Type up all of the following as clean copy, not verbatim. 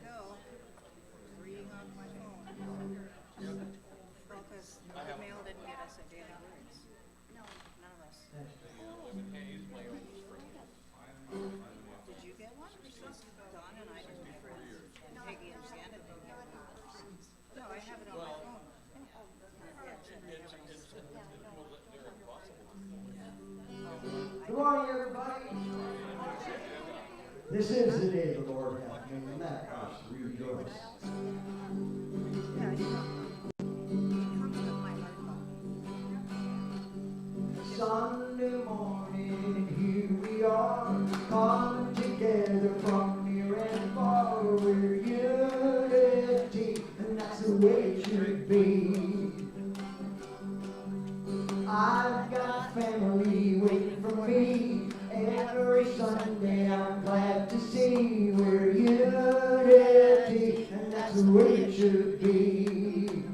No, reading on my phone. Well, because the mail didn't get us a daily words. No, none of us. Did you get one? Dawn and I didn't get one. And Peggy and Shannon didn't get one. No, I have it on my phone. Good morning, everybody. This is the day the Lord hath made, and that us rejoice. Yeah, you know, it comes with my heart phone. Sunday morning, here we are, coming together from near and far. We're unity, and that's the way it should be. I've got family waiting for me. Every Sunday I'm glad to see we're unity, and that's the way it should be.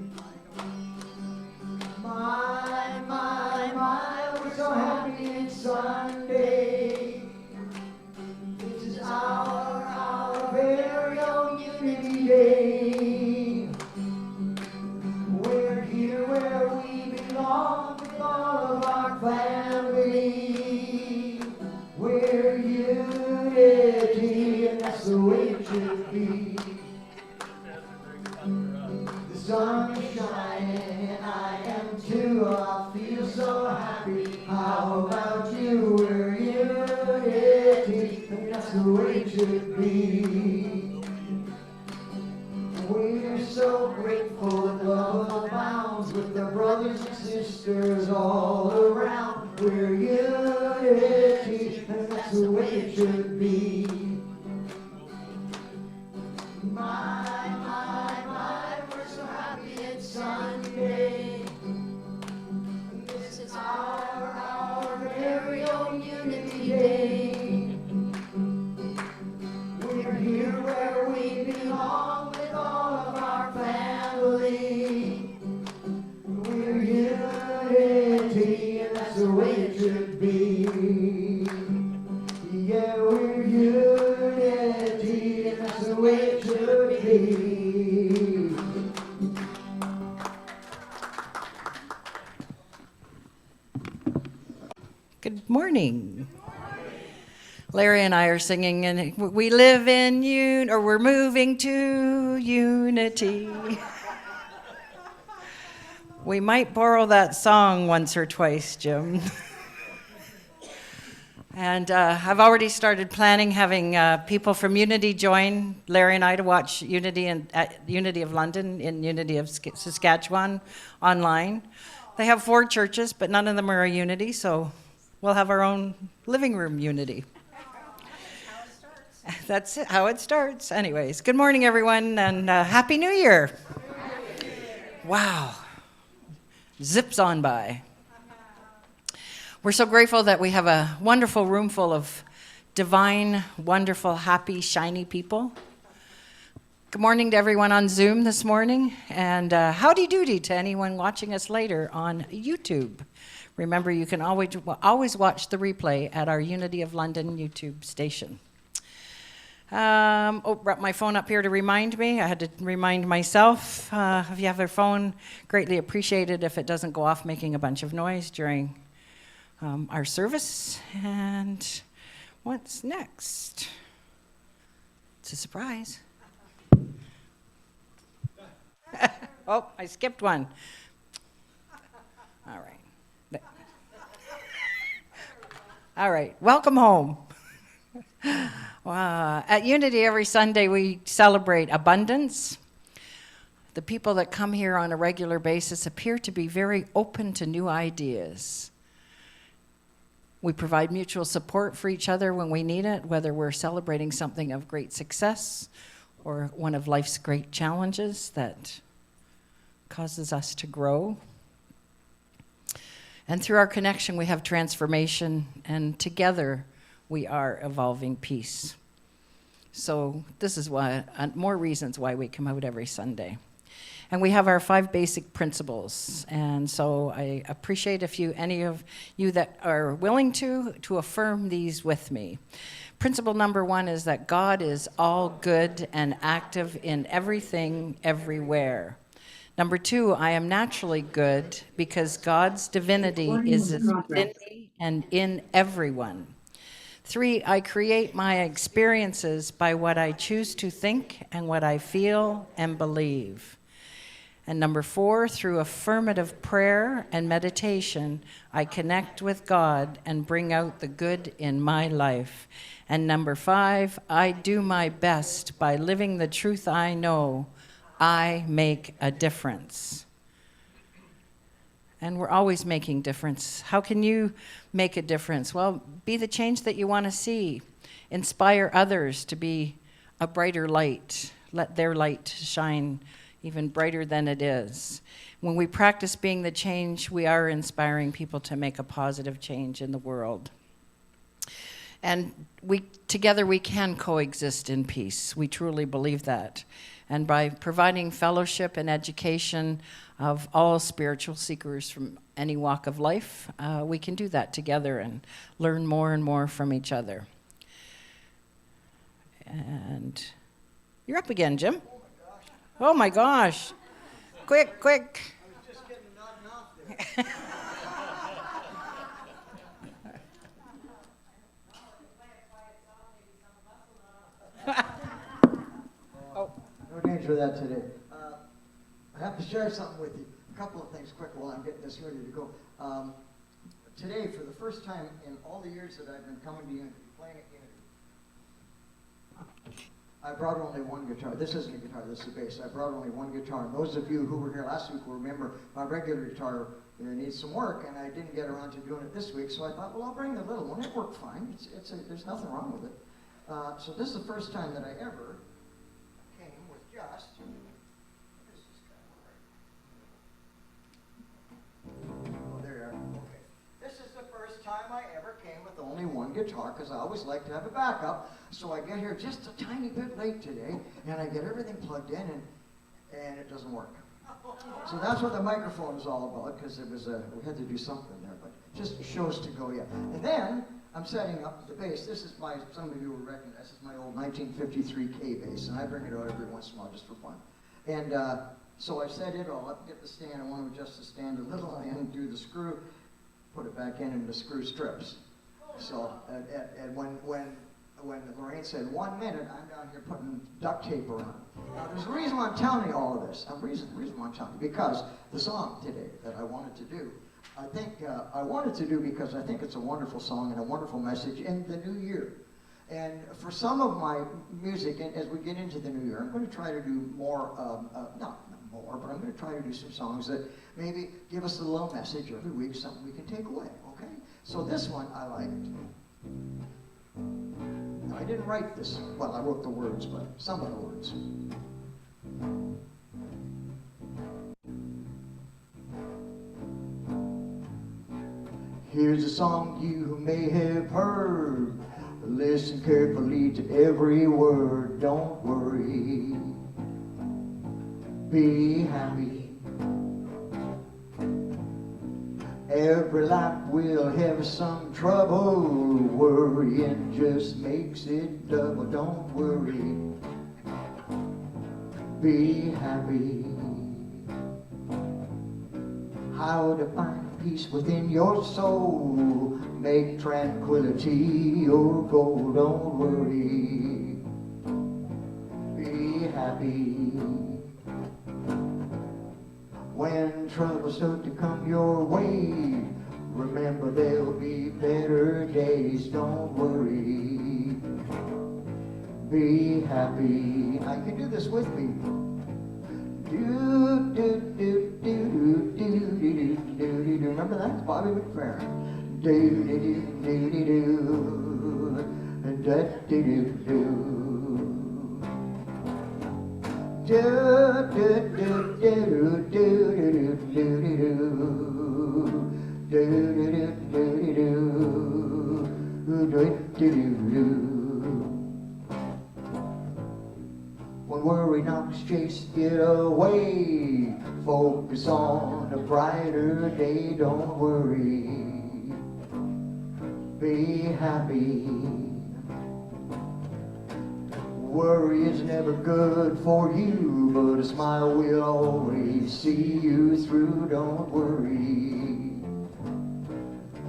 My, we're so happy it's Sunday. This is our very own Unity Day. We're here where we belong with all of our family. We're unity, and that's the way it should be. The sun is shining, and I am too. I feel so happy. How about you? We're unity, and that's the way it should be. We're so grateful that love abounds with the brothers and sisters all around. We're unity, and that's the way it should be. My, we're so happy it's Sunday. This is our very own Unity Day. We're here where we belong with all of our family. We're unity, and that's the way it should be. Yeah, we're unity, and that's the way it should be. Good morning. Larry and I are singing, and we live in or we're moving to unity. We might borrow that song once or twice, Jim. And I've already started planning having people from Unity join Larry and I to watch Unity at Unity of London in Unity of Saskatchewan online. They have 4 churches, but none of them are a Unity, so we'll have our own living room Unity. That's it, how it starts. Anyways, good morning, everyone, and Happy New Year. Wow. Zips on by. We're so grateful that we have a wonderful room full of divine, wonderful, happy, shiny people. Good morning to everyone on Zoom this morning, and howdy doody to anyone watching us later on YouTube. Remember, you can always watch the replay at our Unity of London YouTube station. Brought my phone up here to remind me. I had to remind myself. If you have a phone, greatly appreciated if it doesn't go off making a bunch of noise during our service. And what's next? It's a surprise. Oh, I skipped one. All right. All right, welcome home. At Unity every Sunday we celebrate abundance. The people that come here on a regular basis appear to be very open to new ideas. We provide mutual support for each other when we need it, whether we're celebrating something of great success or one of life's great challenges that causes us to grow. And through our connection, we have transformation, and together we are evolving peace. So this is why more reasons why we come out every Sunday. And we have our 5 basic principles. And so I appreciate if any of you that are willing to affirm these with me. Principle number 1 is that God is all good and active in everything, everywhere. Number 2, I am naturally good because God's divinity is within me and in everyone. 3, I create my experiences by what I choose to think and what I feel and believe. And number 4, through affirmative prayer and meditation, I connect with God and bring out the good in my life. And number 5, I do my best by living the truth I know. I make a difference. And we're always making difference. How can you make a difference? Well, be the change that you want to see. Inspire others to be a brighter light. Let their light shine even brighter than it is. When we practice being the change, we are inspiring people to make a positive change in the world. And together we can coexist in peace. We truly believe that. And by providing fellowship and education of all spiritual seekers from any walk of life, we can do that together and learn more and more from each other. And you're up again, Jim. Oh my gosh. Quick. I was just getting nodding off there. No danger of that today. I have to share something with you. A couple of things quick while I'm getting this ready to go. Today, for the first time in all the years that I've been coming to Unity, playing at Unity, I brought only one guitar. This isn't a guitar, this is a bass. I brought only one guitar. And those of you who were here last week will remember my regular guitar needs some work, and I didn't get around to doing it this week, so I thought, well, I'll bring the little one. It worked fine. There's nothing wrong with it. So this is the first time that I ever came with just... This is kind of right. Oh, there you are. Okay. This is the first time I ever came with only one guitar, because I always like to have a backup. So I get here just a tiny bit late today, and I get everything plugged in, and it doesn't work. So that's what the microphone is all about, because we had to do something there, but just shows to go yet. And then I'm setting up the bass. This is some of you will recognize, this is my old 1953 K bass, and I bring it out every once in a while just for fun. And so I set it all up, get the stand. I want to adjust the stand a little, and do the screw, put it back in, and the screw strips. So and when Lorraine said 1 minute, I'm down here putting duct tape around. Now, there's a reason why I'm telling you all of this. The reason why I'm telling you, because the song today that I wanted to do, I wanted to do because I think it's a wonderful song and a wonderful message in the new year. And for some of my music, and as we get into the new year, I'm going to try to do more, not more, but I'm going to try to do some songs that maybe give us a little message every week, something we can take away, okay? So this one I liked. Now, I didn't write this, well, I wrote the words, but some of the words. Here's a song you may have heard. Listen carefully to every word. Don't worry. Be happy. Every life will have some trouble. Worrying just makes it double. Don't worry. Be happy. How to find peace within your soul. Make tranquility your goal. Don't worry. Be happy. When troubles start to come your way, remember there'll be better days. Don't worry. Be happy. Now you can do this with me. Do do do do do do do do do. Remember that? It's Bobby McFerrin. Do do do do do do do do do. Do do do do do do do do do do. When worry knocks, chase it away. Focus on a brighter day. Don't worry, be happy. Worry is never good for you, but a smile will always see you through. Don't worry,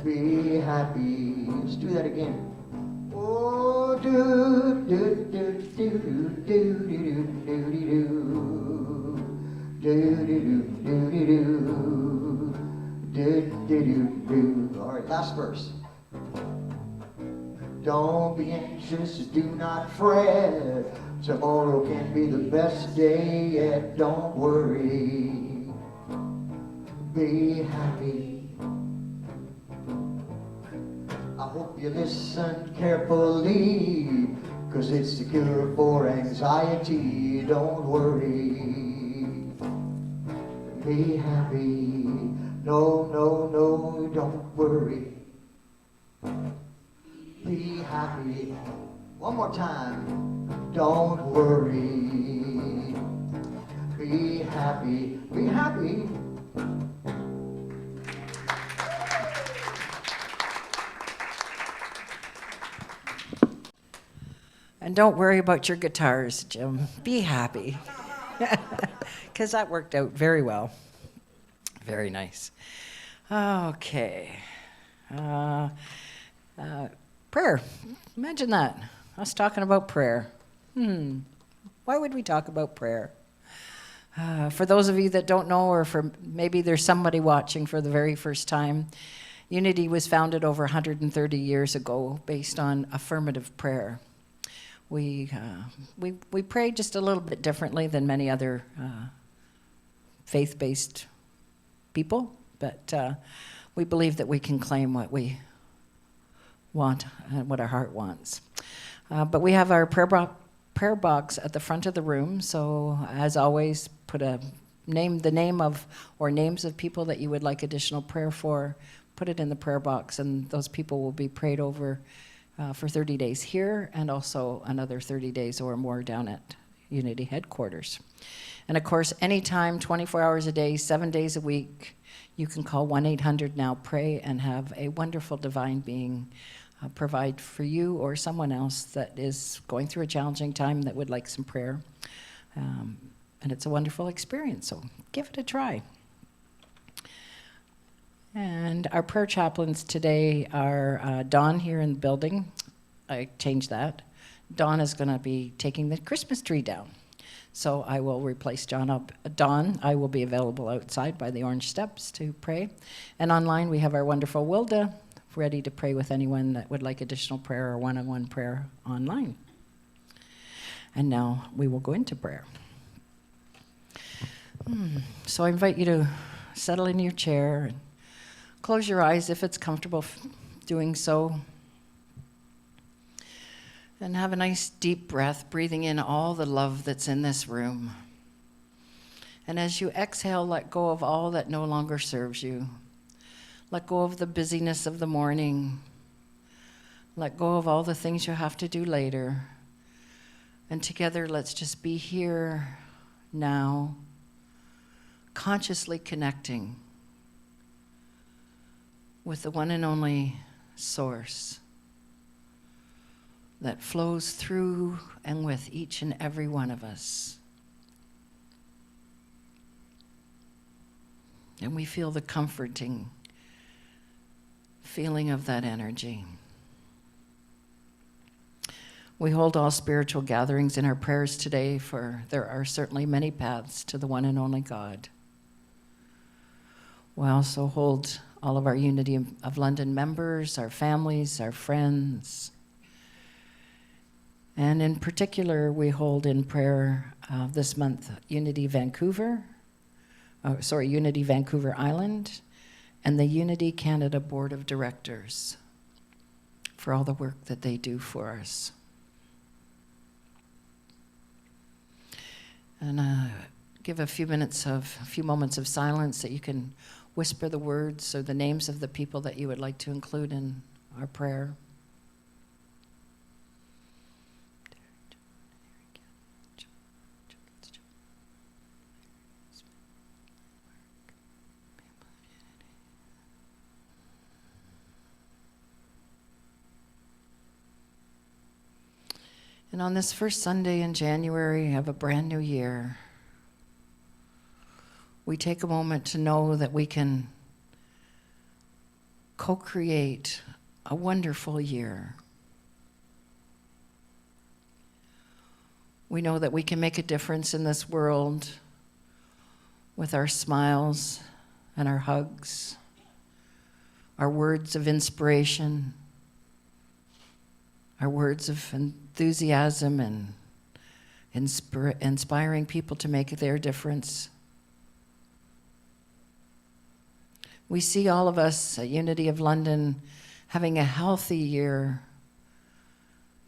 be happy. Let's do that again. Oh, do do do do do do do do do do. All right, last verse. Don't be anxious, do not fret. Tomorrow can be the best day yet. Don't worry, be happy. I hope you listen carefully, 'cause it's the cure for anxiety. Don't worry, be happy. No, no, no, don't worry, be happy. One more time. Don't worry, be happy, be happy. And don't worry about your guitars, Jim. Be happy. Because that worked out very well. Very nice. Okay. Prayer. Imagine that. Us talking about prayer. Why would we talk about prayer? For those of you that don't know, or for maybe there's somebody watching for the very first time, Unity was founded over 130 years ago based on affirmative prayer. We pray just a little bit differently than many other faith-based people, but we believe that we can claim what we want and what our heart wants. But we have our prayer box at the front of the room, so as always, put the name of or names of people that you would like additional prayer for, put it in the prayer box, and those people will be prayed over for 30 days here, and also another 30 days or more down at Unity headquarters. And of course, anytime, 24 hours a day, 7 days a week, you can call 1-800-NOW-PRAY and have a wonderful divine being provide for you or someone else that is going through a challenging time that would like some prayer. And it's a wonderful experience, so give it a try. And our prayer chaplains today are Dawn here in the building. I changed that. Dawn is going to be taking the Christmas tree down. So I will replace Dawn. I will be available outside by the orange steps to pray. And online we have our wonderful Wilda, ready to pray with anyone that would like additional prayer or one-on-one prayer online. And now we will go into prayer. So I invite you to settle in your chair and close your eyes if it's comfortable doing so. And have a nice deep breath, breathing in all the love that's in this room. And as you exhale, let go of all that no longer serves you. Let go of the busyness of the morning. Let go of all the things you have to do later. And together, let's just be here now, consciously connecting with the one and only source that flows through and with each and every one of us. And we feel the comforting feeling of that energy. We hold all spiritual gatherings in our prayers today, for there are certainly many paths to the one and only God. We also hold all of our Unity of London members, our families, our friends. And in particular, we hold in prayer this month Unity Vancouver Island, and the Unity Canada Board of Directors for all the work that they do for us. And give a few moments of silence that you can whisper the words or the names of the people that you would like to include in our prayer. And on this first Sunday in January of a brand new year, we take a moment to know that we can co-create a wonderful year. We know that we can make a difference in this world with our smiles and our hugs, our words of inspiration, our words of enthusiasm and inspiring people to make their difference. We see all of us at Unity of London having a healthy year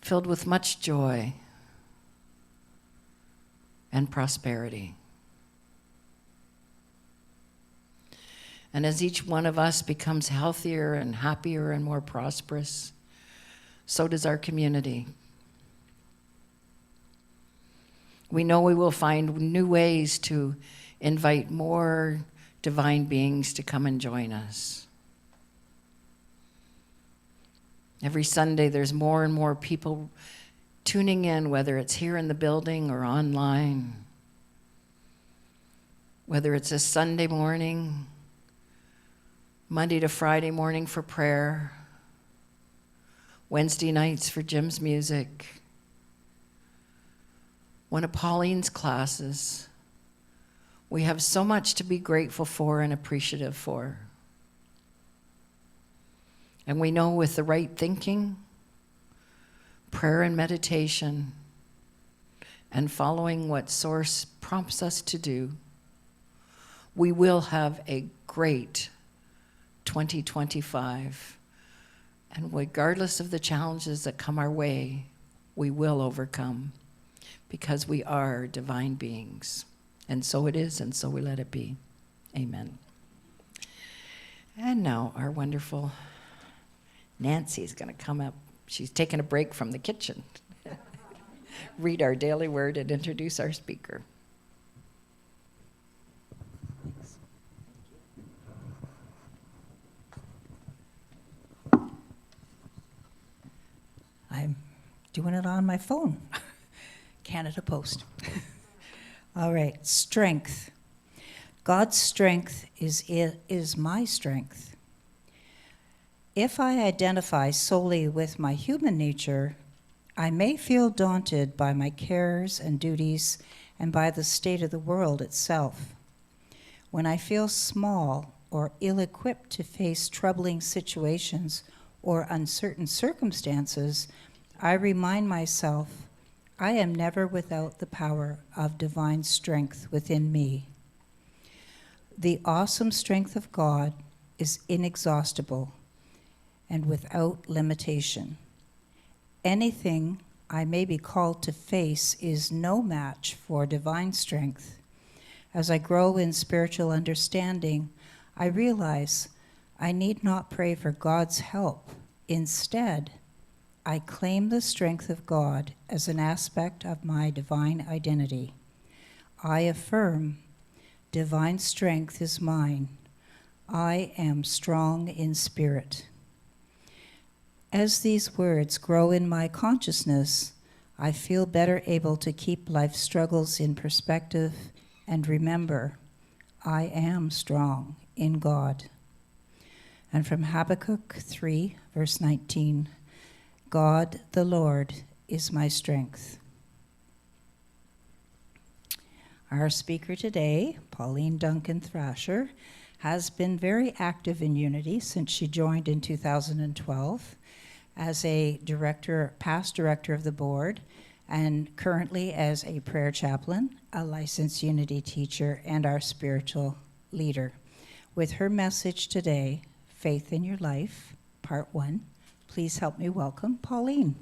filled with much joy and prosperity. And as each one of us becomes healthier and happier and more prosperous, so does our community. We know we will find new ways to invite more divine beings to come and join us. Every Sunday, there's more and more people tuning in, whether it's here in the building or online, whether it's a Sunday morning, Monday to Friday morning for prayer, Wednesday nights for Jim's music, one of Pauline's classes. We have so much to be grateful for and appreciative for. And we know with the right thinking, prayer and meditation, and following what Source prompts us to do, we will have a great 2025. And regardless of the challenges that come our way, we will overcome because we are divine beings. And so it is, and so we let it be. Amen. And now our wonderful Nancy is going to come up. She's taking a break from the kitchen. Read our daily word and introduce our speaker. I'm doing it on my phone. Canada Post. All right, strength. God's strength is my strength. If I identify solely with my human nature, I may feel daunted by my cares and duties and by the state of the world itself. When I feel small or ill-equipped to face troubling situations or uncertain circumstances, I remind myself I am never without the power of divine strength within me. The awesome strength of God is inexhaustible and without limitation. Anything I may be called to face is no match for divine strength. As I grow in spiritual understanding, I realize I need not pray for God's help. Instead, I claim the strength of God as an aspect of my divine identity. I affirm, divine strength is mine. I am strong in spirit. As these words grow in my consciousness, I feel better able to keep life's struggles in perspective and remember, I am strong in God. And from Habakkuk 3, verse 19, God the Lord is my strength. Our speaker today, Pauline Duncan-Thrasher, has been very active in Unity since she joined in 2012 as a past director of the board, and currently as a prayer chaplain, a licensed Unity teacher, and our spiritual leader. With her message today, Faith in Your Life, Part 1, please help me welcome Pauline.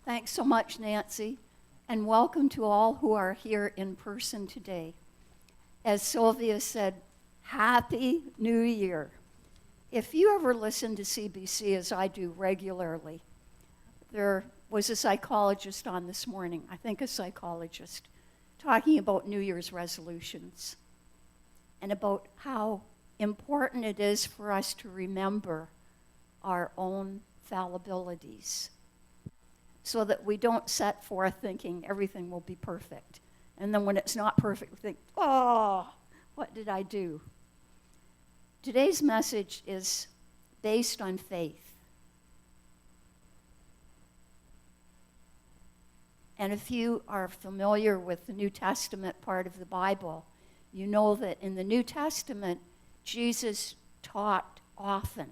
Thanks so much, Nancy, and welcome to all who are here in person today. As Sylvia said, Happy New Year. If you ever listen to CBC, as I do regularly, there was a psychologist on this morning, I think a psychologist, talking about New Year's resolutions. and about how important it is for us to remember our own fallibilities so that we don't set forth thinking everything will be perfect. And then when it's not perfect, we think, oh, what did I do? Today's message is based on faith. And if you are familiar with the New Testament part of the Bible, you know that in the New Testament, Jesus taught often.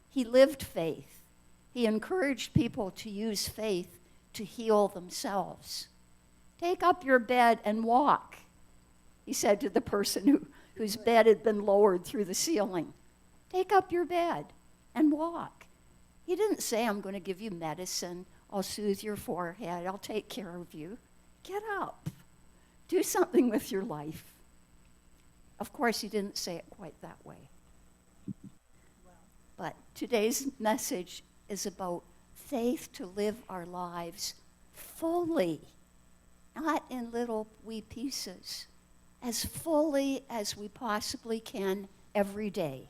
He lived faith. He encouraged people to use faith to heal themselves. Take up your bed and walk, he said to the person whose bed had been lowered through the ceiling. Take up your bed and walk. He didn't say, I'm going to give you medicine, I'll soothe your forehead, I'll take care of you. Get up. Do something with your life. Of course, he didn't say it quite that way. But today's message is about faith to live our lives fully, not in little wee pieces, as fully as we possibly can every day.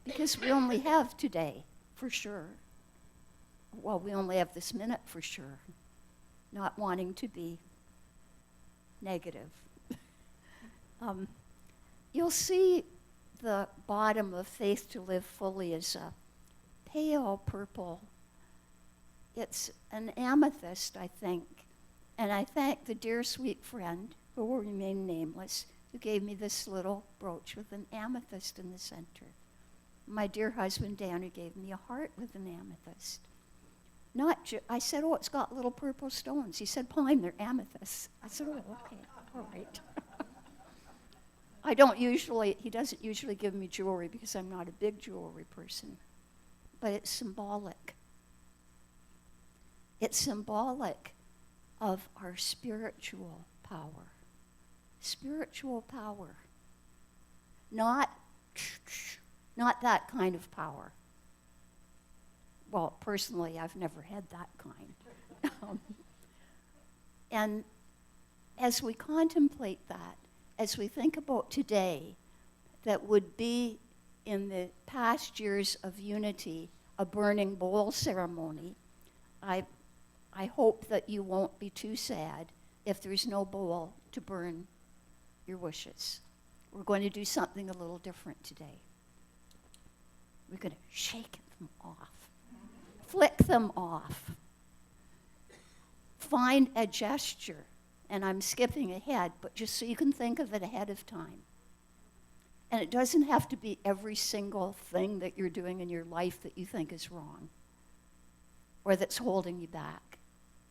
Because we only have today, for sure. Well, we only have this minute for sure. Not wanting to be negative. You'll see the bottom of Faith to Live Fully is a pale purple. It's an amethyst, I think. And I thank the dear sweet friend, who will remain nameless, who gave me this little brooch with an amethyst in the center. My dear husband, Dan, who gave me a heart with an amethyst. I said, oh, it's got little purple stones. He said, Pauline, they're amethysts. I said, oh, okay, all right. He doesn't usually give me jewelry because I'm not a big jewelry person, but it's symbolic. It's symbolic of our spiritual power. Spiritual power. Not that kind of power. Well, personally, I've never had that kind. And as we contemplate that, as we think about today, that would be in the past years of unity, a burning bowl ceremony, I hope that you won't be too sad if there's no bowl to burn your wishes. We're going to do something a little different today. We're going to shake them off, flick them off, find a gesture. And I'm skipping ahead, but just so you can think of it ahead of time. And it doesn't have to be every single thing that you're doing in your life that you think is wrong or that's holding you back.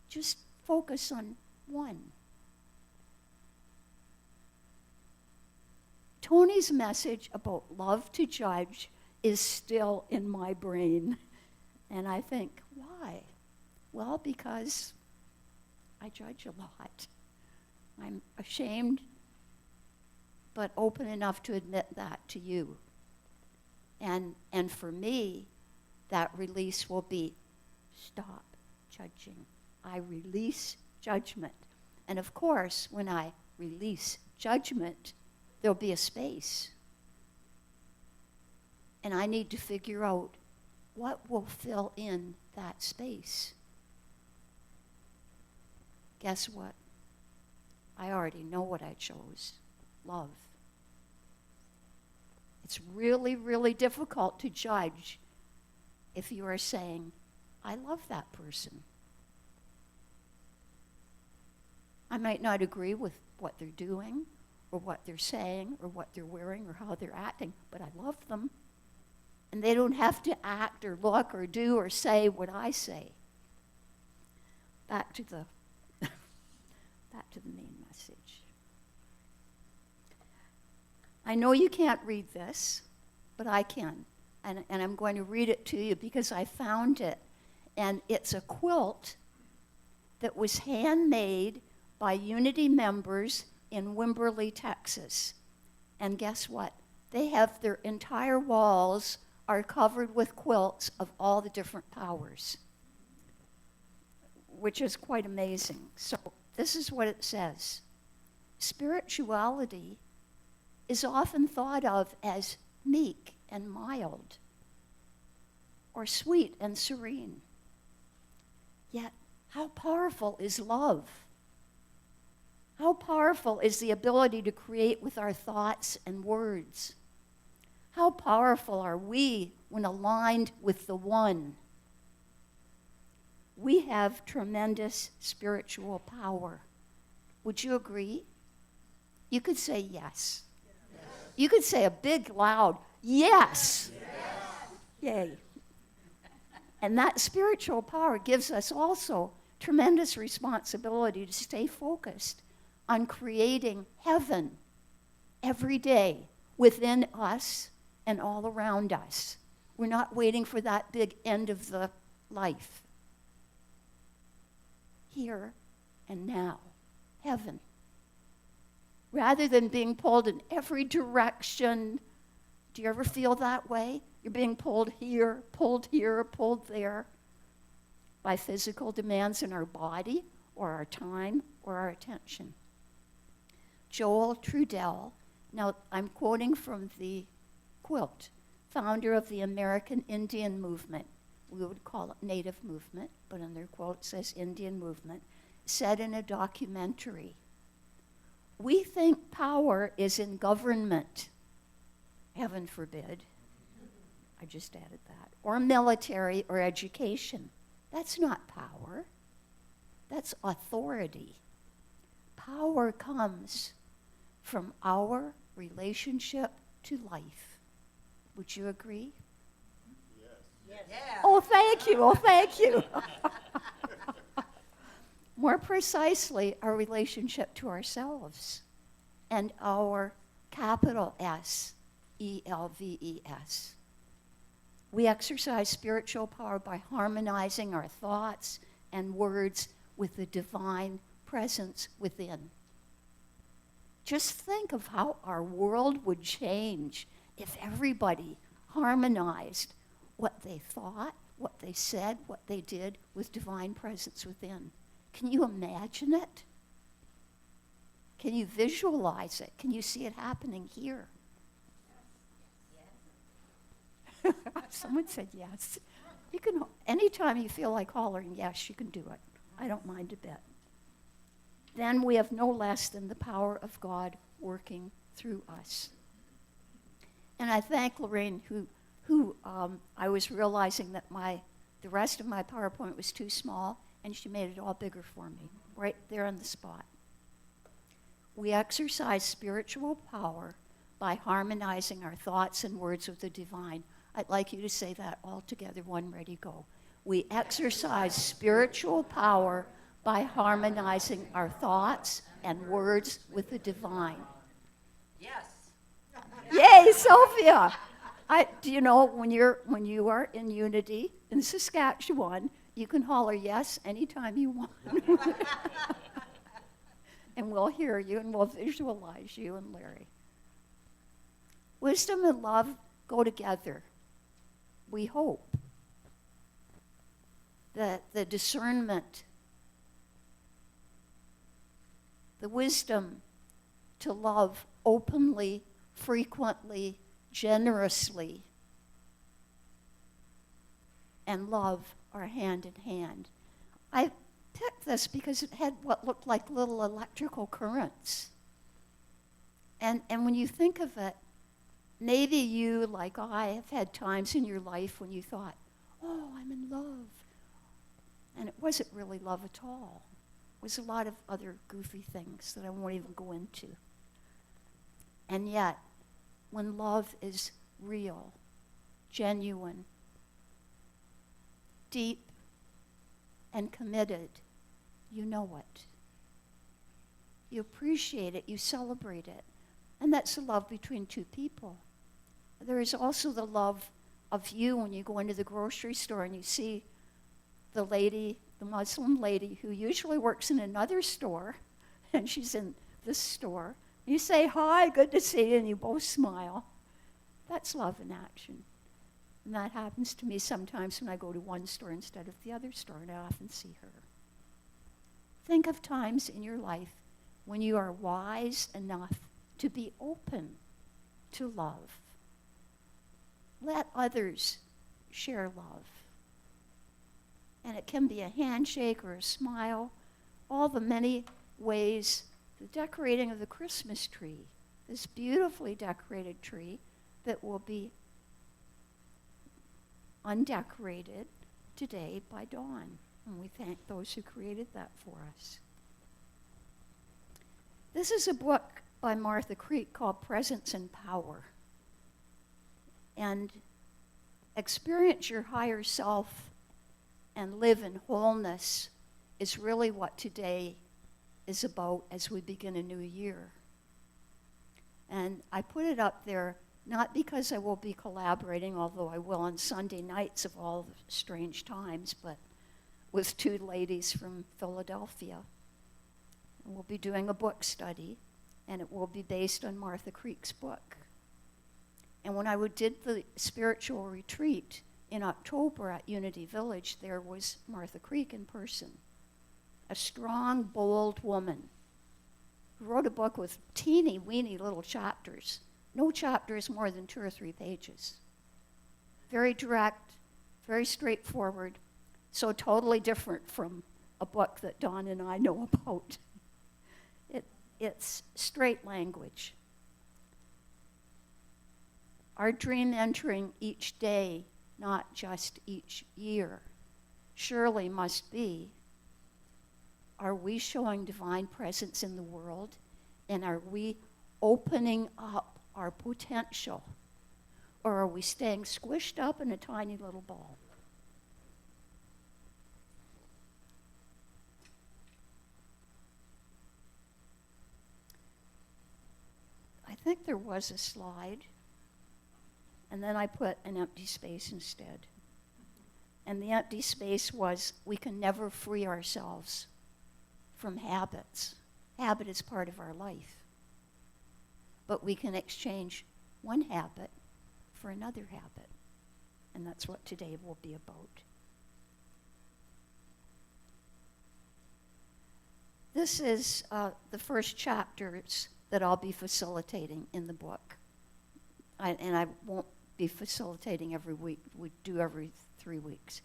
Just focus on one. Tony's message about love to judge is still in my brain. And I think, why? Well, because I judge a lot. I'm ashamed, but open enough to admit that to you. And for me, that release will be, stop judging. I release judgment. And of course, when I release judgment, there'll be a space. And I need to figure out what will fill in that space. Guess what? I already know what I chose. Love. It's really, really difficult to judge if you are saying, I love that person. I might not agree with what they're doing or what they're saying or what they're wearing or how they're acting, but I love them. And they don't have to act or look or do or say what I say. Back to the main message. I know you can't read this, but I can. And I'm going to read it to you because I found it. And it's a quilt that was handmade by Unity members in Wimberley, Texas. And guess what? They have their entire walls are covered with quilts of all the different powers, which is quite amazing. So this is what it says. spirituality is often thought of as meek and mild, or sweet and serene. Yet, how powerful is love? How powerful is the ability to create with our thoughts and words? How powerful are we when aligned with the One? We have tremendous spiritual power. Would you agree? You could say yes. You could say a big, loud yes. Yay. And that spiritual power gives us also tremendous responsibility to stay focused on creating heaven every day within us and all around us. We're not waiting for that big end of the life. Here and now, heaven. Rather than being pulled in every direction, do you ever feel that way? You're being pulled here, pulled there by physical demands in our body or our time or our attention. Joel Trudell, now I'm quoting from the quilt, founder of the American Indian movement. We would call it Native movement, but in their quote it says Indian movement, said in a documentary, "We think power is in government, heaven forbid, I just added that, or military or education. That's not power. That's authority. Power comes from our relationship to life." Would you agree? Yes. Oh, thank you. Oh, thank you. More precisely, our relationship to ourselves and our capital S, ELVES. We exercise spiritual power by harmonizing our thoughts and words with the divine presence within. Just think of how our world would change if everybody harmonized what they thought, what they said, what they did with divine presence within. Can you imagine it? Can you visualize it? Can you see it happening here? Someone said yes. You can, anytime you feel like hollering yes, you can do it. I don't mind a bit. Then we have no less than the power of God working through us. And I thank Lorraine, who I was realizing that the rest of my PowerPoint was too small, and she made it all bigger for me, right there on the spot. We exercise spiritual power by harmonizing our thoughts and words with the divine. I'd like you to say that all together, one, ready, go. We exercise spiritual power by harmonizing our thoughts and words with the divine. Yes. Yay, Sophia! Do you know, when you are in unity in Saskatchewan, you can holler yes anytime you want. And we'll hear you and we'll visualize you and Larry. Wisdom and love go together. We hope that the discernment, the wisdom to love openly, frequently, generously, and love are hand in hand. I picked this because it had what looked like little electrical currents. And when you think of it, maybe you, like I, have had times in your life when you thought, oh, I'm in love. And it wasn't really love at all. It was a lot of other goofy things that I won't even go into. And yet, when love is real, genuine, deep, and committed, you know it. You appreciate it, you celebrate it. And that's the love between two people. There is also the love of you when you go into the grocery store and you see the lady, the Muslim lady, who usually works in another store, and she's in this store. You say, hi, good to see you, and you both smile. That's love in action. And that happens to me sometimes when I go to one store instead of the other store, and I often see her. Think of times in your life when you are wise enough to be open to love. Let others share love. And it can be a handshake or a smile, all the many ways, the decorating of the Christmas tree, this beautifully decorated tree that will be undecorated today by Dawn. And we thank those who created that for us. This is a book by Martha Creek called Presence and Power. And experience your higher self and live in wholeness is really what today is about as we begin a new year. And I put it up there not because I will be collaborating, although I will on Sunday nights of all strange times, but with two ladies from Philadelphia. And we'll be doing a book study, and it will be based on Martha Creek's book. And when I did the spiritual retreat in October at Unity Village, there was Martha Creek in person, a strong, bold woman who wrote a book with teeny weeny little chapters. No chapter is more than 2 or 3 pages. Very direct, very straightforward, so totally different from a book that Dawn and I know about. It's straight language. Our dream entering each day, not just each year, surely must be, are we showing divine presence in the world? And are we opening up our potential? Or are we staying squished up in a tiny little ball? I think there was a slide, and then I put an empty space instead. And the empty space was, we can never free ourselves from habits. Habit is part of our life. But we can exchange one habit for another habit. And that's what today will be about. This is the first chapters that I'll be facilitating in the book. And I won't be facilitating every week. We do every 3 weeks.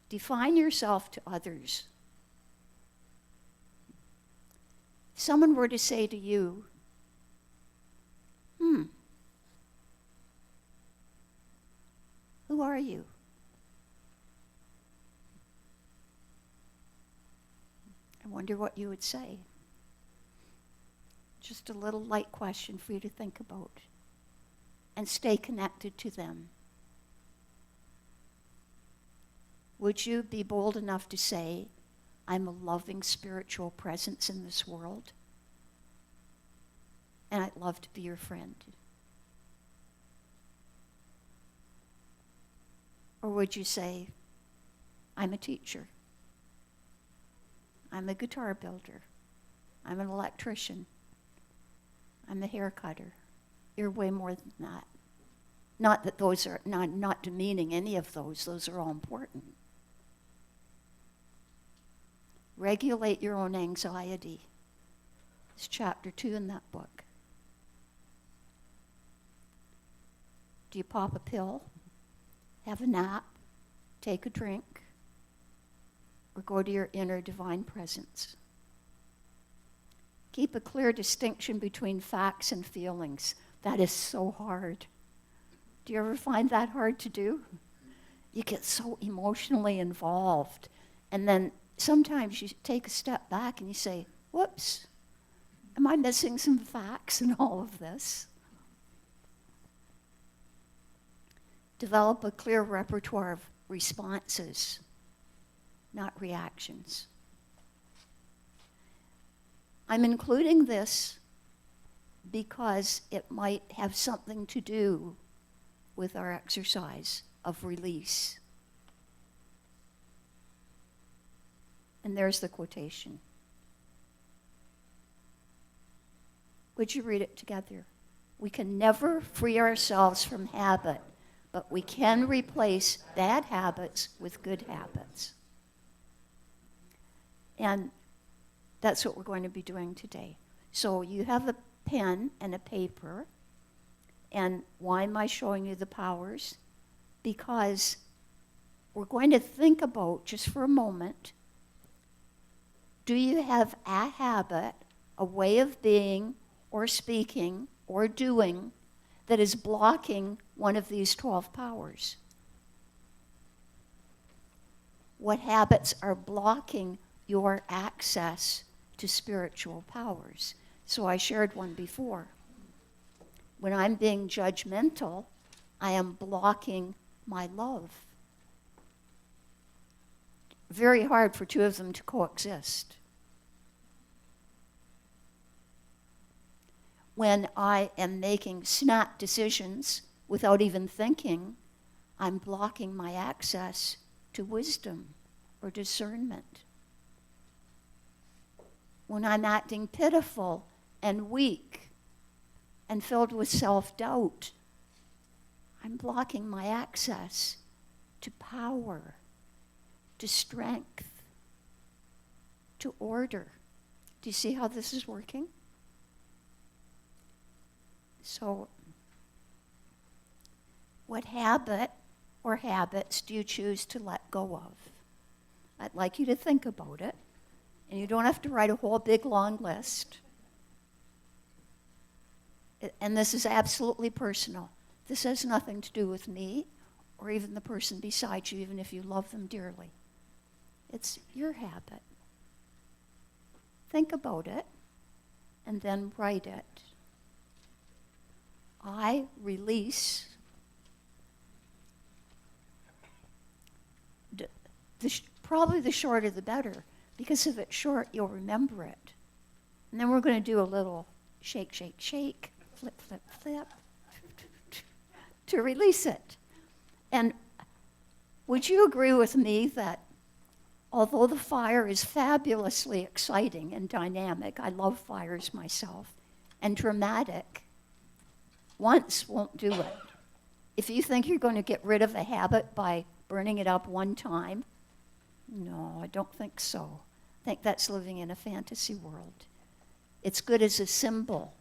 Define yourself to others. If someone were to say to you, who are you? I wonder what you would say. Just a little light question for you to think about. And stay connected to them. Would you be bold enough to say, I'm a loving spiritual presence in this world, and I'd love to be your friend? Or would you say, I'm a teacher, I'm a guitar builder, I'm an electrician, I'm a hair cutter? You're way more than that. Not that those are, not demeaning any of those are all important. Regulate your own anxiety. It's chapter 2 in that book. Do you pop a pill, have a nap, take a drink, or go to your inner divine presence? Keep a clear distinction between facts and feelings. That is so hard. Do you ever find that hard to do? You get so emotionally involved, and then sometimes you take a step back and you say, whoops, am I missing some facts in all of this? Develop a clear repertoire of responses, not reactions. I'm including this because it might have something to do with our exercise of release. And there's the quotation. Would you read it together? We can never free ourselves from habit, but we can replace bad habits with good habits. And that's what we're going to be doing today. So you have a pen and a paper. And why am I showing you the powers? Because we're going to think about, just for a moment, do you have a habit, a way of being or speaking or doing that is blocking one of these 12 powers? What habits are blocking your access to spiritual powers? So I shared one before. When I'm being judgmental, I am blocking my love. Very hard for two of them to coexist. When I am making snap decisions without even thinking, I'm blocking my access to wisdom or discernment. When I'm acting pitiful and weak and filled with self-doubt, I'm blocking my access to power, to strength, to order. Do you see how this is working? So, what habit or habits do you choose to let go of? I'd like you to think about it, and you don't have to write a whole big long list. And this is absolutely personal. This has nothing to do with me or even the person beside you, even if you love them dearly. It's your habit. Think about it, and then write it. I release probably the shorter the better, because if it's short, you'll remember it. And then we're going to do a little shake, shake, shake, flip, flip, flip, to release it. And would you agree with me that although the fire is fabulously exciting and dynamic, I love fires myself, and dramatic, once won't do it. If you think you're going to get rid of a habit by burning it up one time, no, I don't think so. I think that's living in a fantasy world. It's good as a symbol.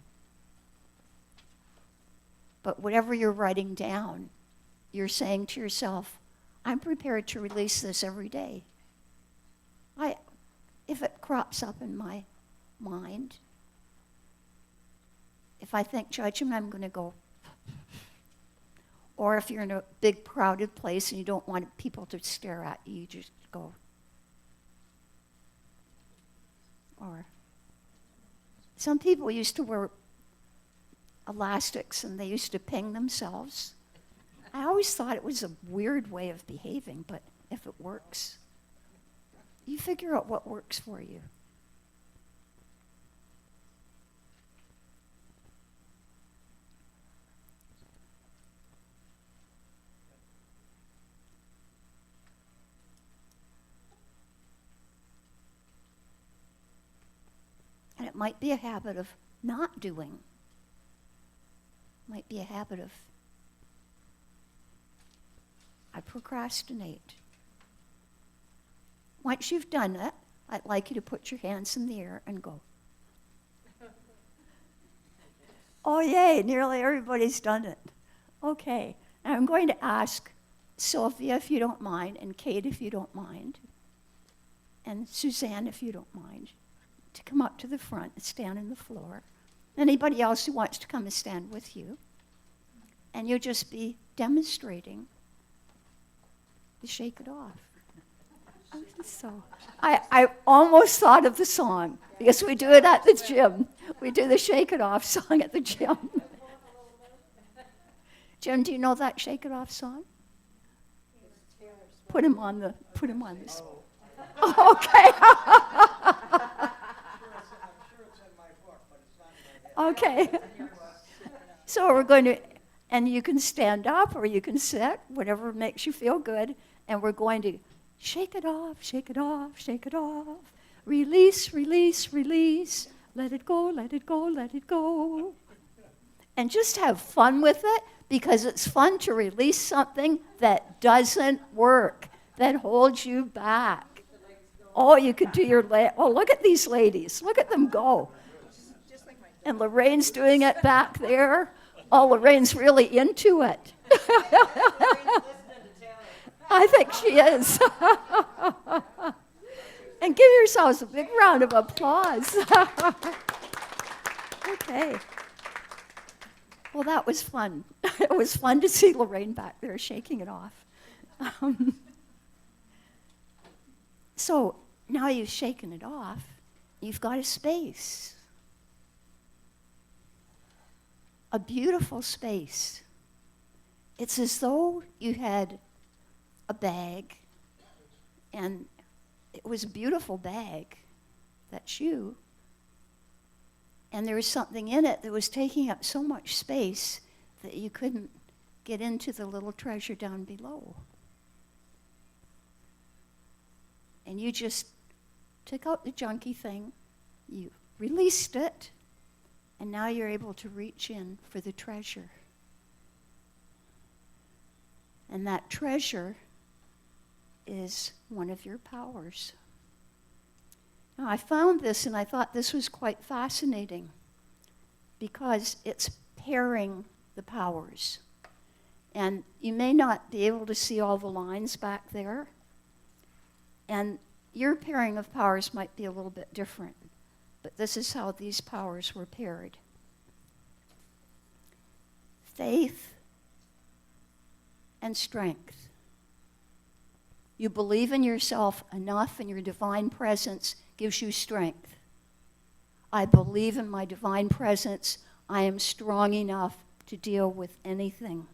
But whatever you're writing down, you're saying to yourself, I'm prepared to release this every day. If it crops up in my mind, if I think judgment, I'm going to go. Or if you're in a big crowded place and you don't want people to stare at you, you just go. Or some people used to wear elastics and they used to ping themselves. I always thought it was a weird way of behaving, but if it works, you figure out what works for you. And it might be a habit of not doing. It might be a habit of, I procrastinate. Once you've done it, I'd like you to put your hands in the air and go. Oh, yay, nearly everybody's done it. Okay, now I'm going to ask Sylvia, if you don't mind, and Kate, if you don't mind, and Suzanne, if you don't mind, to come up to the front and stand on the floor. Anybody else who wants to come and stand with you. And you'll just be demonstrating the Shake It Off. So I almost thought of the song, because we do it at the gym. We do the Shake It Off song at the gym. Jim, do you know that Shake It Off song? Put him on this. Okay. Okay. So we're going to, and you can stand up or you can sit, whatever makes you feel good, and we're going to shake it off, shake it off, shake it off. Release, release, release. Let it go, let it go, let it go. And just have fun with it, because it's fun to release something that doesn't work, that holds you back. Oh, you could do your leg. Oh, look at these ladies. Look at them go. And Lorraine's doing it back there. Oh, Lorraine's really into it. I think she is. And give yourselves a big round of applause. Okay. Well, that was fun. It was fun to see Lorraine back there shaking it off. So now you've shaken it off, you've got a space. A beautiful space. It's as though you had a bag, and it was a beautiful bag, that's you, and there was something in it that was taking up so much space that you couldn't get into the little treasure down below. And you just took out the junky thing, you released it, and now you're able to reach in for the treasure. And that treasure is one of your powers. Now, I found this and I thought this was quite fascinating because it's pairing the powers. And you may not be able to see all the lines back there, and your pairing of powers might be a little bit different, but this is how these powers were paired. Faith and strength. You believe in yourself enough, and your divine presence gives you strength. I believe in my divine presence. I am strong enough to deal with anything.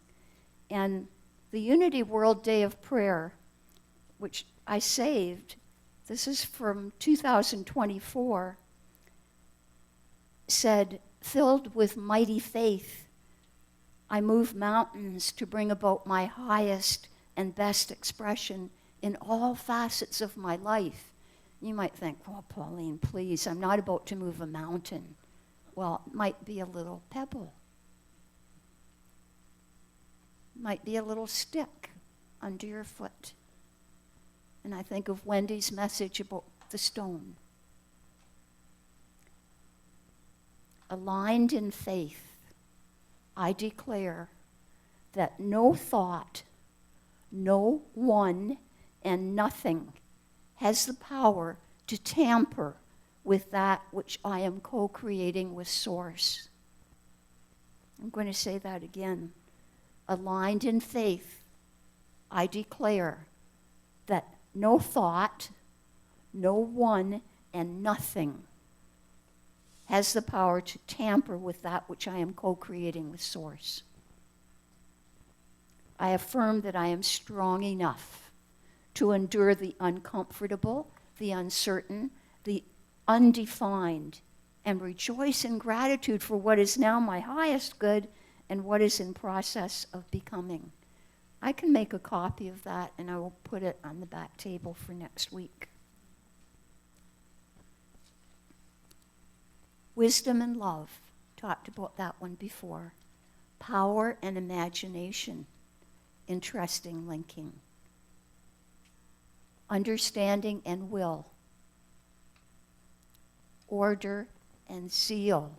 And the Unity World Day of Prayer, which I saved, this is from 2024, said, filled with mighty faith, I move mountains to bring about my highest and best expression in all facets of my life. You might think, oh, Pauline, please, I'm not about to move a mountain. Well, it might be a little pebble. Might be a little stick under your foot. And I think of Wendy's message about the stone. Aligned in faith, I declare that no thought, no one, and nothing has the power to tamper with that which I am co-creating with Source. I'm going to say that again. Aligned in faith, I declare that no thought, no one, and nothing has the power to tamper with that which I am co-creating with Source. I affirm that I am strong enough to endure the uncomfortable, the uncertain, the undefined, and rejoice in gratitude for what is now my highest good and what is in process of becoming. I can make a copy of that, and I will put it on the back table for next week. Wisdom and love, talked about that one before. Power and imagination, interesting linking. Understanding and will. Order and zeal.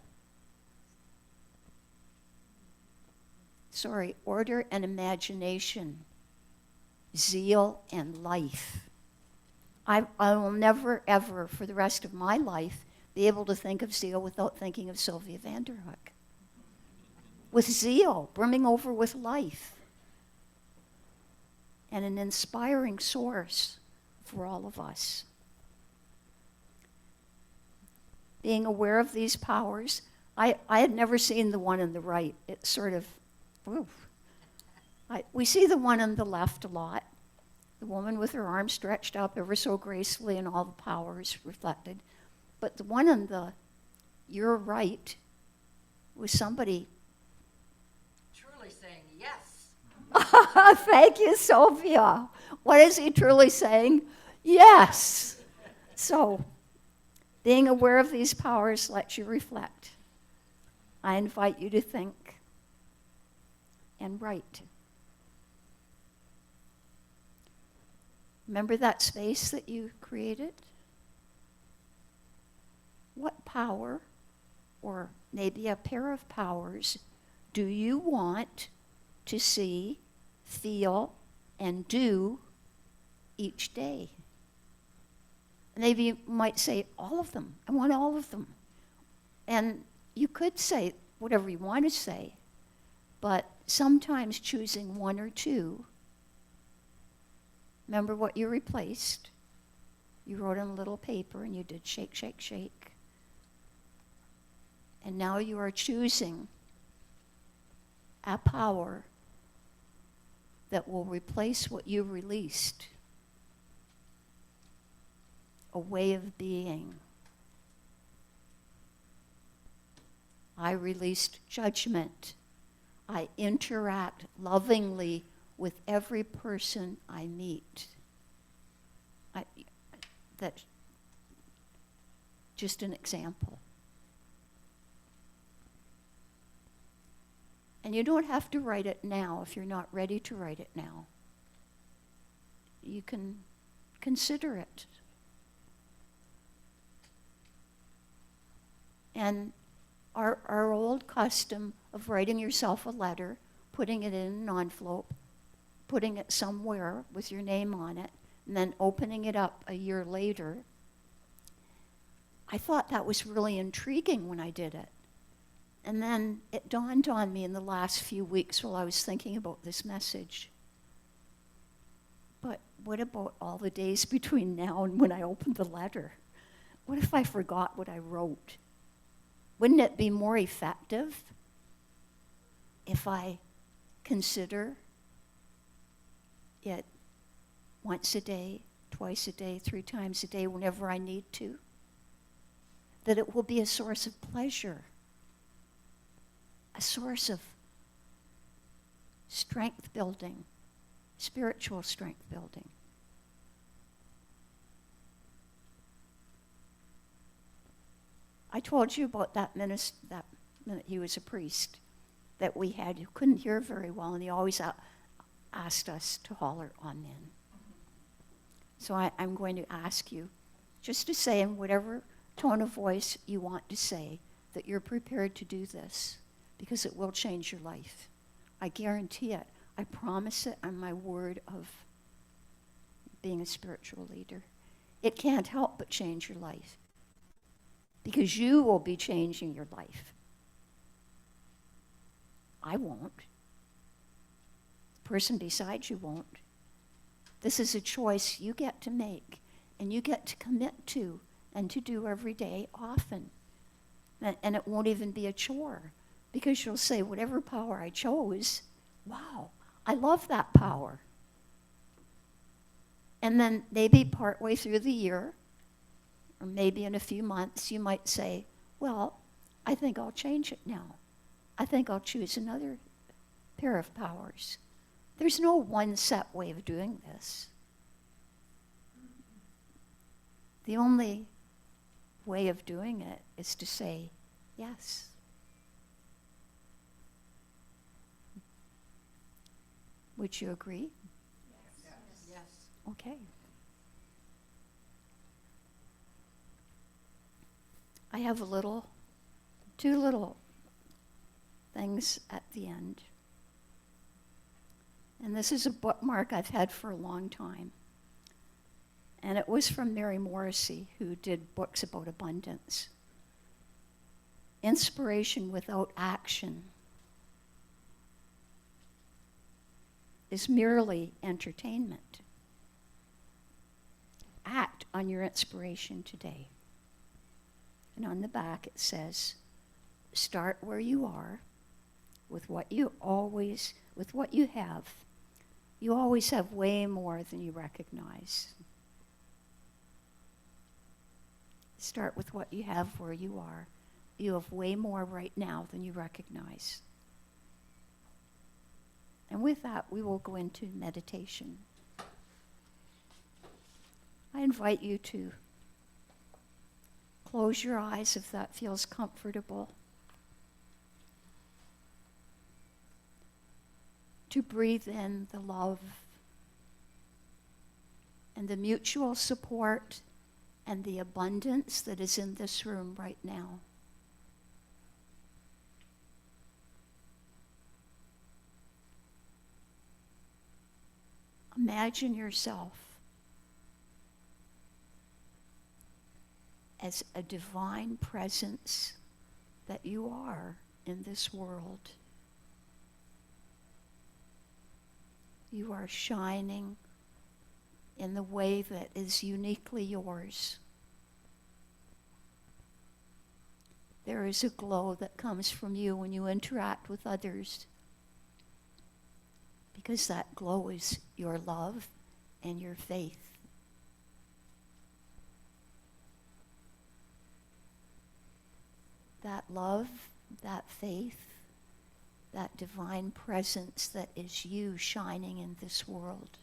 Order and imagination. Zeal and life. I will never, ever, for the rest of my life, be able to think of zeal without thinking of Sylvia Vanderhook. With zeal, brimming over with life. And an inspiring source for all of us. Being aware of these powers, I had never seen the one on the right. It's sort of, oof. We see the one on the left a lot. The woman with her arms stretched up ever so gracefully and all the powers reflected. But the one on your right was somebody Truly saying yes. Thank you, Sylvia. What is he truly saying? Yes. So, being aware of these powers lets you reflect. I invite you to think and write. Remember that space that you created? What power or maybe a pair of powers do you want to see, feel, and do each day? Maybe you might say, all of them. I want all of them. And you could say whatever you want to say, but sometimes choosing one or two. Remember what you replaced? You wrote on a little paper and you did shake, shake, shake. And now you are choosing a power that will replace what you released. A way of being. I released judgment. I interact lovingly with every person I meet. That's just an example. And you don't have to write it now if you're not ready to write it now. You can consider it. And our old custom of writing yourself a letter, putting it in an envelope, putting it somewhere with your name on it, and then opening it up a year later, I thought that was really intriguing when I did it. And then it dawned on me in the last few weeks while I was thinking about this message. But what about all the days between now and when I opened the letter? What if I forgot what I wrote? Wouldn't it be more effective if I consider it once a day, twice a day, 3 times a day, whenever I need to? That it will be a source of pleasure, a source of strength building, spiritual strength building. I told you about that minute he was a priest that we had who couldn't hear very well, and he always asked us to holler amen. So I'm going to ask you just to say in whatever tone of voice you want to say that you're prepared to do this, because it will change your life. I guarantee it. I promise it on my word of being a spiritual leader. It can't help but change your life, because you will be changing your life. I won't. The person beside you won't. This is a choice you get to make, and you get to commit to and to do every day often. And it won't even be a chore, because you'll say, whatever power I chose, wow, I love that power. And then maybe partway through the year, or maybe in a few months, you might say, well, I think I'll change it now. I think I'll choose another pair of powers. There's no one set way of doing this. The only way of doing it is to say yes. Would you agree? Yes. Yes. Okay. I have two little things at the end. And this is a bookmark I've had for a long time. And it was from Mary Morrissey, who did books about abundance. Inspiration without action is merely entertainment. Act on your inspiration today. And on the back it says, start where you are with what you have. You always have way more than you recognize. Start with what you have where you are. You have way more right now than you recognize. And with that, we will go into meditation. I invite you to close your eyes if that feels comfortable. To breathe in the love and the mutual support and the abundance that is in this room right now. imagine yourself as a divine presence that you are in this world. You are shining in the way that is uniquely yours. There is a glow that comes from you when you interact with others, because that glow is your love and your faith. That love, that faith, that divine presence that is you shining in this world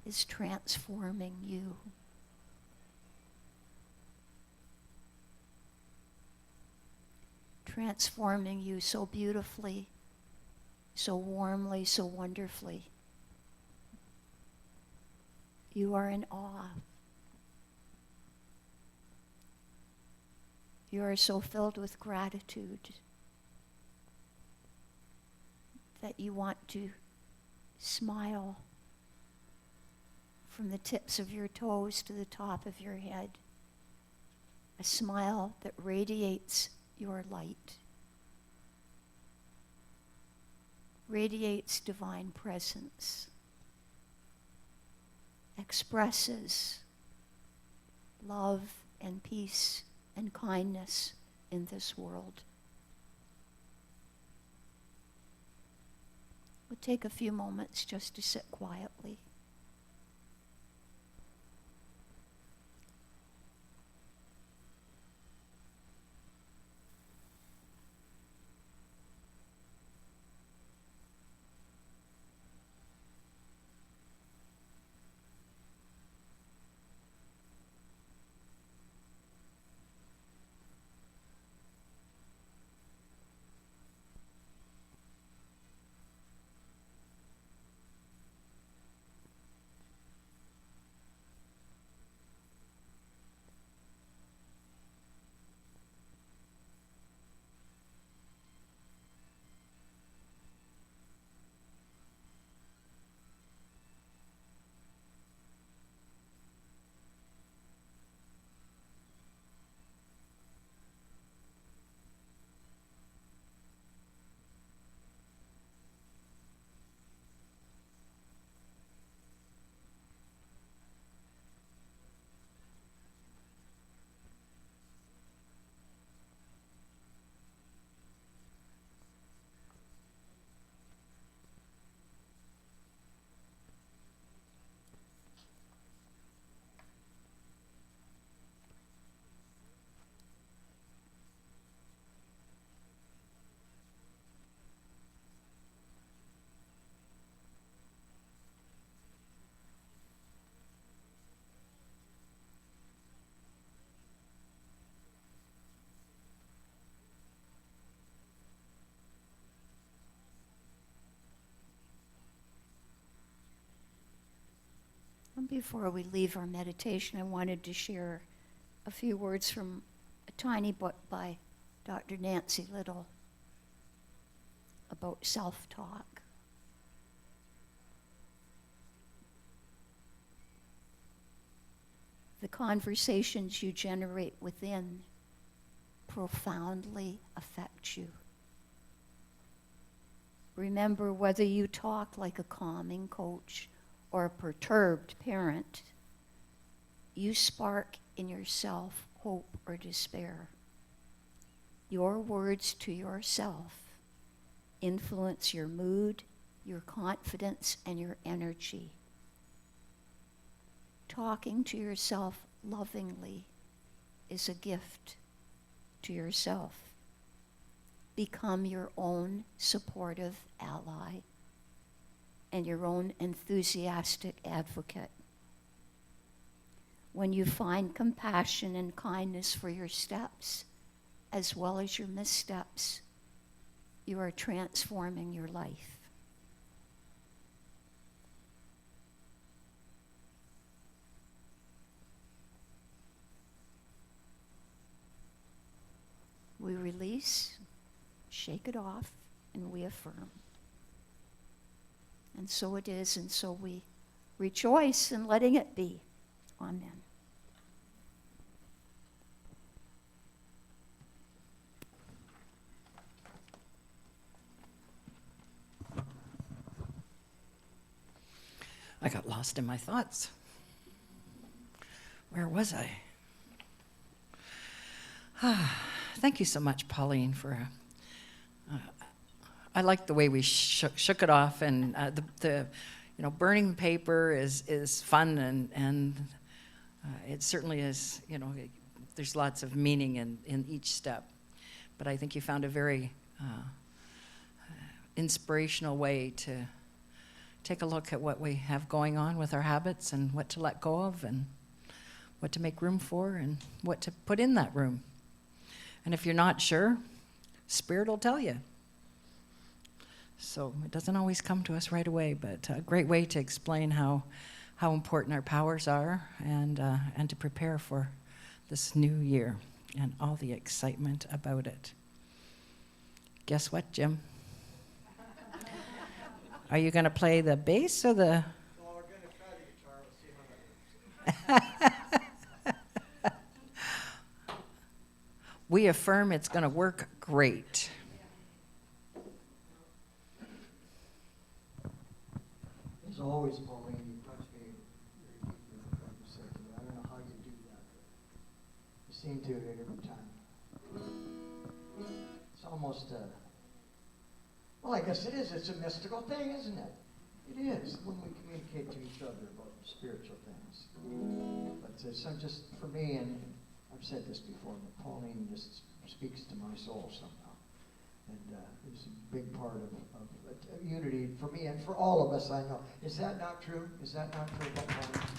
is transforming you. Transforming you so beautifully, so warmly, so wonderfully. You are in awe. You are so filled with gratitude that you want to smile from the tips of your toes to the top of your head. A smile that radiates your light, radiates divine presence, expresses love and peace and kindness in this world. We'll take a few moments just to sit quietly. Before we leave our meditation, I wanted to share a few words from a tiny book by Dr. Nancy Little about self-talk. The conversations you generate within profoundly affect you. Remember, whether you talk like a calming coach or a perturbed parent, you spark in yourself hope or despair. Your words to yourself influence your mood, your confidence, and your energy. Talking to yourself lovingly is a gift to yourself. Become your own supportive ally and your own enthusiastic advocate. When you find compassion and kindness for your steps, as well as your missteps, you are transforming your life. We release, shake it off, and we affirm. And so it is, and so we rejoice in letting it be. Amen. I got lost in my thoughts. Where was I? Thank you so much, Pauline, for. I like the way we shook it off, and the burning the paper is fun, and it certainly is. There's lots of meaning in each step, but I think you found a very inspirational way to take a look at what we have going on with our habits and what to let go of and what to make room for and what to put in that room. And if you're not sure, Spirit will tell you. So it doesn't always come to us right away, but a great way to explain how important our powers are and to prepare for this new year and all the excitement about it. Guess what, Jim? Are you going to play the bass or the... Well, we're going to try the guitar. We'll see how that works. We affirm it's going to work great. As always, Pauline, you touch me very deeply in the conversation. I don't know how you do that, but you seem to it every time. It's almost well, I guess it is. It's a mystical thing, isn't it? It is, when we communicate to each other about spiritual things. But just for me, and I've said this before, but Pauline just speaks to my soul somehow. And it's a big part of unity for me and for all of us, I know. Is that not true? Is that not true about Pauline?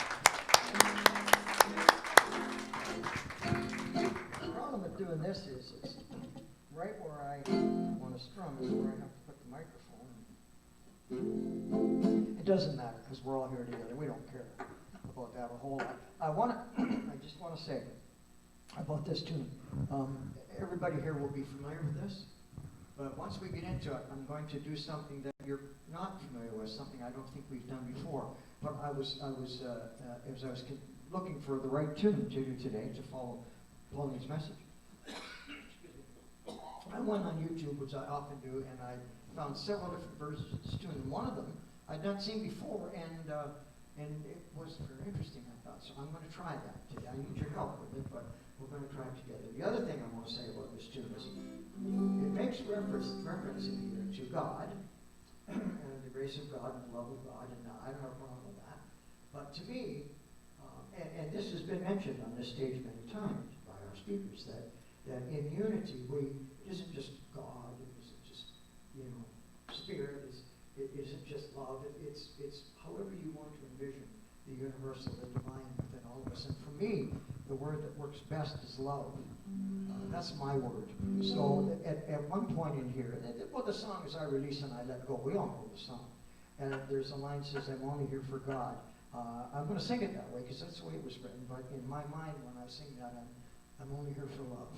The problem with doing this is it's right where I want to strum is where I have to put the microphone. It doesn't matter because we're all here together. We don't care about that a whole lot. I just want to say about this tune. Everybody here will be familiar with this, but once we get into it, I'm going to do something that you're not familiar with, something I don't think we've done before. But as I was looking for the right tune to do today to follow Pauline's message, I went on YouTube, which I often do, and I found several different versions of this tune. And one of them I'd not seen before, and it was very interesting, I thought. So I'm going to try that today. I need your help with it, but we're going to try it together. The other thing I want to say about this tune is it makes reference in here to God, and the grace of God and the love of God, and I don't have a problem with that. But to me, and this has been mentioned on this stage many times by our speakers, that in unity, it isn't just God, it isn't just, spirit, it isn't just love, it's however you want to envision the universal, the divine within all of us. And for me, the word that works best is love. That's my word. So at one point in here, the song is I Release and I Let Go. We all know the song. And there's a line that says, I'm only here for God. I'm going to sing it that way because that's the way it was written. But in my mind, when I sing that, I'm only here for love.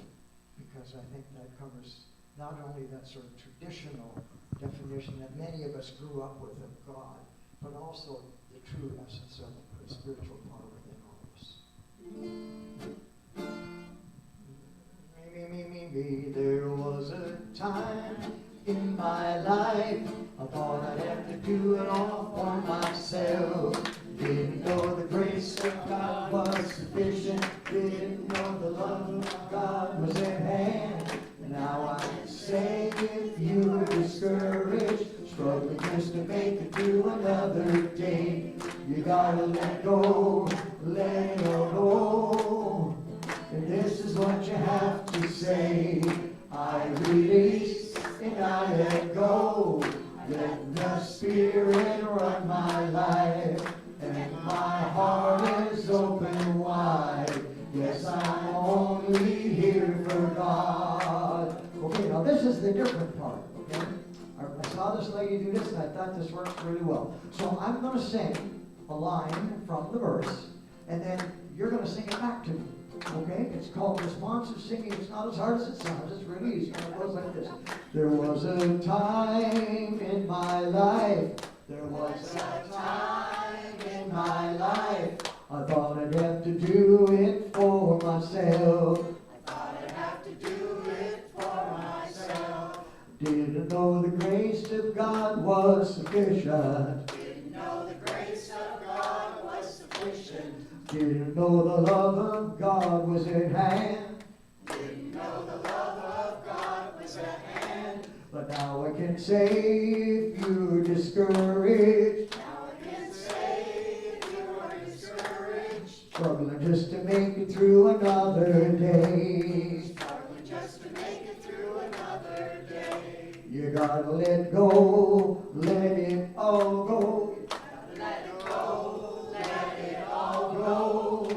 Because I think that covers not only that sort of traditional definition that many of us grew up with of God, but also the true essence of the spiritual power within all of us. Me, there was a time in my life I thought I'd have to do it all for myself. Didn't know the grace of God was sufficient. Didn't know the love of God was at hand. Now I say if you were discouraged, struggling just to make it through another day, you gotta let go, let it all go. And this is what you have to say. I release and I let go. Let the Spirit run my life. And my heart is open wide. Yes, I'm only here for God. Okay, now this is the different part, okay? I saw this lady do this and I thought this works really well. So I'm going to sing a line from the verse, and then you're going to sing it back to me, okay? It's called responsive singing. It's not as hard as it sounds. It's really easy. And it goes like this. There was a time in my life There was a time in my life I thought I'd have to do it for myself. I thought I'd have to do it for myself. Didn't know the grace of God was sufficient. Didn't know the grace of God was sufficient. Didn't know the love of God was at hand. Didn't know the love of God was at hand. But now I can say if you're discouraged, now I can say if you are discouraged, struggling just to make it through another day, struggling just to make it through another day, you gotta let go, let it all go. Let it go, let it all go.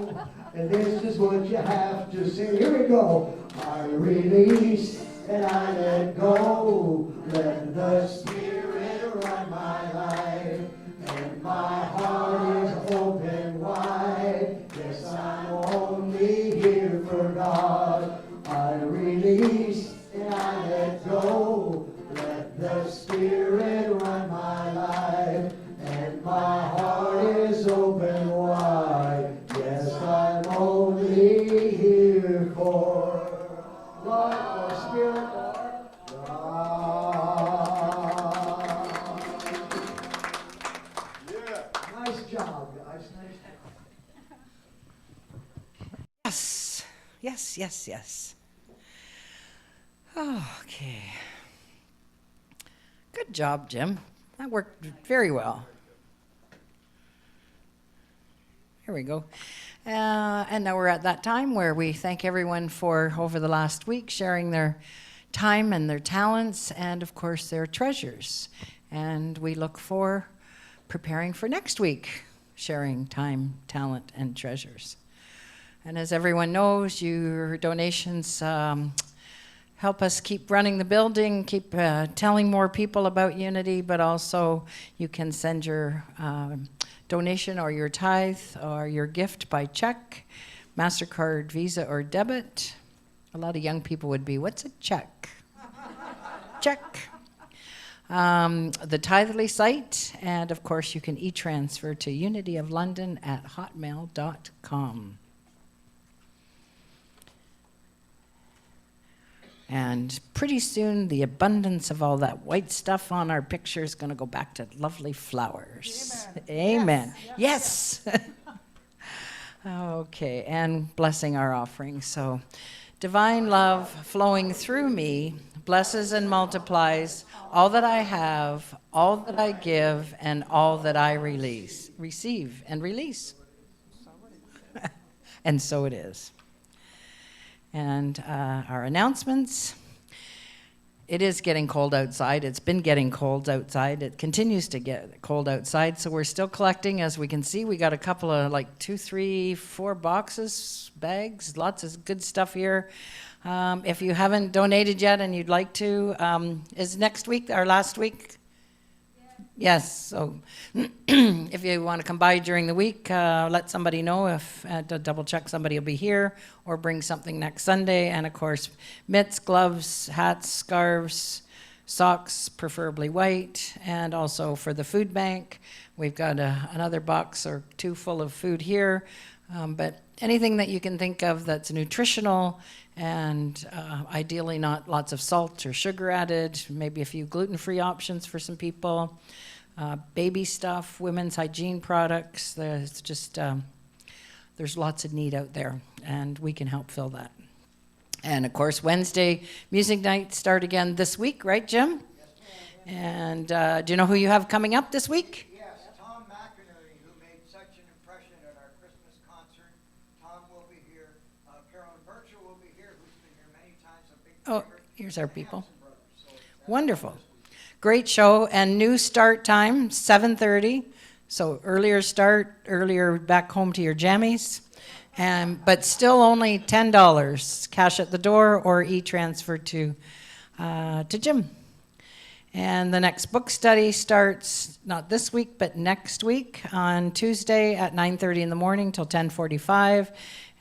And this is what you have to say. Here we go. I release and I let go. Let the Spirit run my life. And my heart is open wide. Yes, I'm only here for God. I release and I let go. Let the Spirit run my life. And my heart is open wide. Yes, I'm only here for God, for Spirit, for God. Yeah. Nice job, guys. Nice job. Yes, yes, yes, yes. Okay. Good job, Jim. That worked very well. Here we go. And now we're at that time where we thank everyone for, over the last week, sharing their time and their talents and, of course, their treasures. And we look for preparing for next week, sharing time, talent, and treasures. And as everyone knows, your donations help us keep running the building, keep telling more people about Unity, but also you can send your donation or your tithe or your gift by check, MasterCard, Visa, or debit. A lot of young people would be, what's a check? Check. The Tithely site, and of course you can e-transfer to unityoflondon@hotmail.com. And pretty soon, the abundance of all that white stuff on our picture is going to go back to lovely flowers. Amen. Amen. Yes. Okay, and blessing our offering. So, divine love flowing through me blesses and multiplies all that I have, all that I give, and all that I receive and release. And so it is. And our announcements. It is getting cold outside. It's been getting cold outside. It continues to get cold outside. So we're still collecting. As we can see, we got a couple of 2, 3, 4 boxes, bags, lots of good stuff here. If you haven't donated yet and you'd like to, is next week our last week? Yes, so if you want to come by during the week, let somebody know. If to double check somebody will be here, or bring something next Sunday. And of course, mitts, gloves, hats, scarves, socks, preferably white. And also for the food bank, we've got another box or 2 full of food here. But anything that you can think of that's nutritional and ideally not lots of salt or sugar added, maybe a few gluten-free options for some people, baby stuff, women's hygiene products. There's just there's lots of need out there, and we can help fill that. And of course, Wednesday music nights start again this week, right, Jim? Yes, and do you know who you have coming up this week? yes, Tom McInerney, who made such an impression at our Christmas concert. Tom will be here. Carolyn Bircher will be here, who's been here many times. A big favorite. Here's our people. Hanson Brothers. So that's Wonderful. Great show, and new start time, 7:30. So earlier start, earlier back home to your jammies. But still only $10, cash at the door or e-transfer to Jim. And the next book study starts not this week, but next week on Tuesday at 9:30 in the morning till 10:45.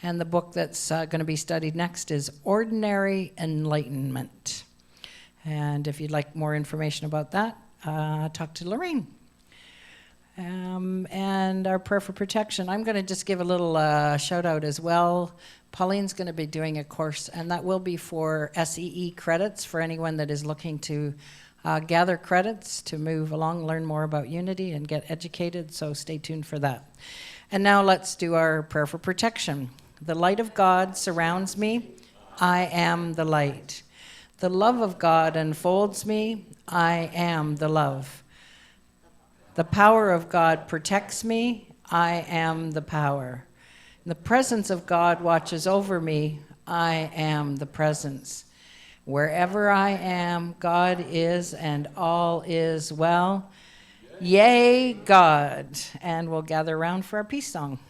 And the book that's going to be studied next is Ordinary Enlightenment. And if you'd like more information about that, talk to Lorraine. And our prayer for protection. I'm going to just give a little shout out as well. Pauline's going to be doing a course, and that will be for SEE credits for anyone that is looking to gather credits to move along, learn more about unity, and get educated. So stay tuned for that. And now let's do our prayer for protection. The light of God surrounds me. I am the light. The love of God enfolds me. I am the love. The power of God protects me. I am the power. The presence of God watches over me. I am the presence. Wherever I am, God is, and all is well. Yay, God. And we'll gather around for our peace song.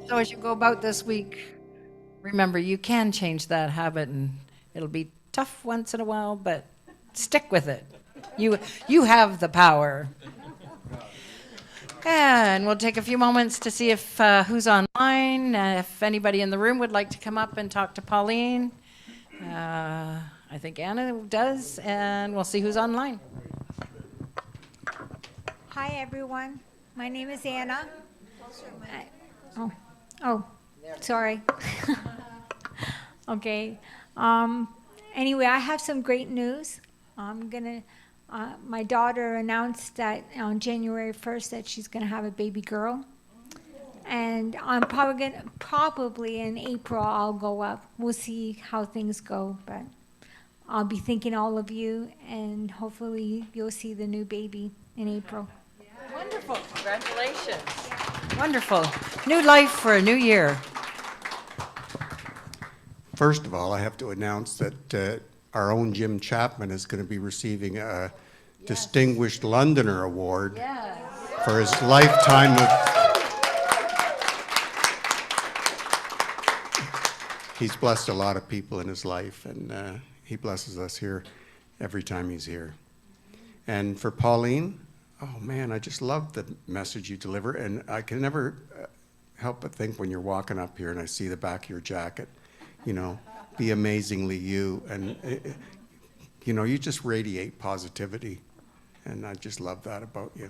So as you go about this week, remember you can change that habit, and it'll be tough once in a while, but stick with it. You have the power. And we'll take a few moments to see if who's online, if anybody in the room would like to come up and talk to Pauline. I think Anna does, and we'll see who's online. Hi, everyone. My name is Anna. Oh, sorry. Okay. Anyway, I have some great news. My daughter announced that on January 1st that she's gonna have a baby girl, and I'm probably in April I'll go up. We'll see how things go, but I'll be thanking all of you, and hopefully you'll see the new baby in April. Wonderful. Congratulations. Wonderful. New life for a new year. First of all, I have to announce that our own Jim Chapman is going to be receiving a Distinguished Londoner Award for his lifetime of... He's blessed a lot of people in his life, and he blesses us here every time he's here. And for Pauline, oh man, I just love the message you deliver, and I can never help but think when you're walking up here and I see the back of your jacket, you know, be amazingly you, and you know, you just radiate positivity, and I just love that about you.